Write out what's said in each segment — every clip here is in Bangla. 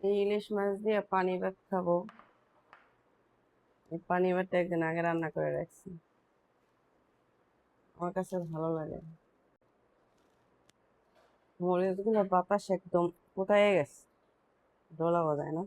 এই ইলিশ মাছ দিয়ে পানি ভাত খাবো। এই পানি ভাতটা একদিন আগে রান্না করে রাখছি, আমার কাছে ভালো লাগে। মরিচ গুলো বাতাস একদম কোথায় গেছে, ডোলা বাজায় না।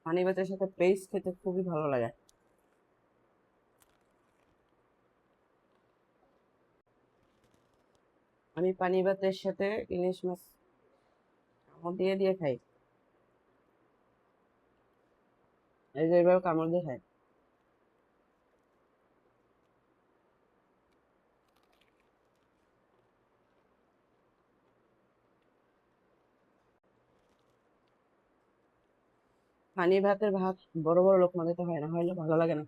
পানি ভাতের সাথে পেস্ট খেতে খুবই ভালো লাগে। আমি পানি ভাতের সাথে ইলিশ মাছ কামড় দিয়ে দিয়ে খাই, এই যে এইভাবে কামড় দিয়ে খাই। পানি ভাতের ভাত বড় বড় লোক দিতে হয়, না হলে ভালো লাগে না।